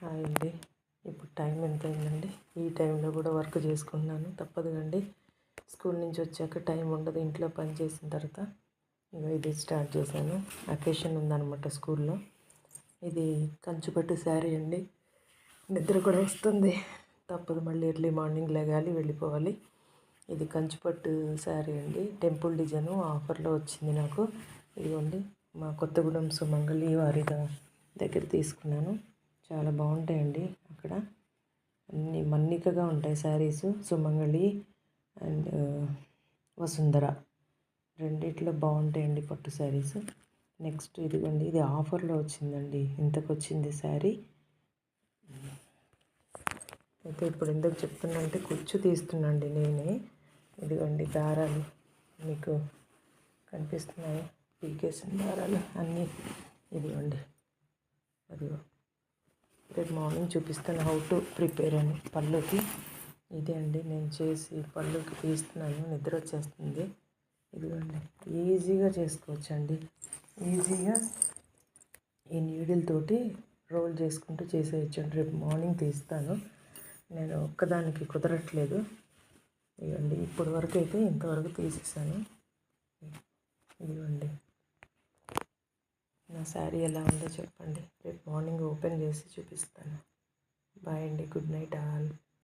Hi అండి. ఇప్పుడు time ఎంత అయిందండి? ఈ టైంలో కూడా వర్క్ చేసుకుంటున్నాను, తప్పదు కండి. స్కూల్ నుంచి వచ్చాక టైం ఉండదు, ఇంట్లో పని చేసిన తర్వాత ఇది స్టార్ట్ చేశాను. అకేషన్ ఉందన్నమాట స్కూల్లో. ఇది కంచుపట్టు శారీ అండి. నిద్ర కూడా వస్తుంది, తప్పదు, మళ్ళీ ఎర్లీ మార్నింగ్ లెగాలి, వెళ్ళిపోవాలి. ఇది కంచుపట్టు శారీ అండి, టెంపుల్ డిజైను ఆఫర్లో వచ్చింది నాకు. ఇదిగోండి, మా కొత్తగూడెం సుమంగళి వారి దగ్గర తీసుకున్నాను. చాలా బాగుంటాయండి అక్కడ, అన్నీ మన్నికగా ఉంటాయి శారీస్. సుమంగళి అండ్ వసుంధర రెండిట్లో బాగుంటాయండి పట్టు శారీస్. నెక్స్ట్ ఇదిగోండి, ఇది ఆఫర్లో వచ్చిందండి. ఇంతకు వచ్చింది శారీ. అయితే ఇప్పుడు ఎందుకు చెప్తున్నా అంటే, కుచ్చు తీస్తున్నాండి నేనే. ఇదిగోండి దారాలు మీకు కనిపిస్తున్నాయి, పీకేసిన దారాలు అన్నీ. ఇదిగోండి, అదిగో రేపు మార్నింగ్ చూపిస్తాను హౌ టు ప్రిపేర్ అని పళ్ళుకి. ఇదే అండి నేను చేసి పళ్ళుకి తీస్తున్నాను, నిద్ర వచ్చేస్తుంది. ఇదిగోండి, ఈజీగా చేసుకోవచ్చండి. ఈజీగా ఈ నీడిల్ తోటి రోల్ చేసుకుంటూ చేసేయచ్చండి. రేపు మార్నింగ్ తీస్తాను, నేను ఒక్కదానికి కుదరట్లేదు. ఇదిగోండి, ఇప్పటి వరకు అయితే ఇంతవరకు తీసేసాను. ఇదిగోండి, నా శారీ ఎలా ఉందో చెప్పండి, రేపు మార్నింగ్ ఓపెన్ చేసి చూపిస్తాను. బాయ్ అండి, గుడ్ నైట్ ఆల్.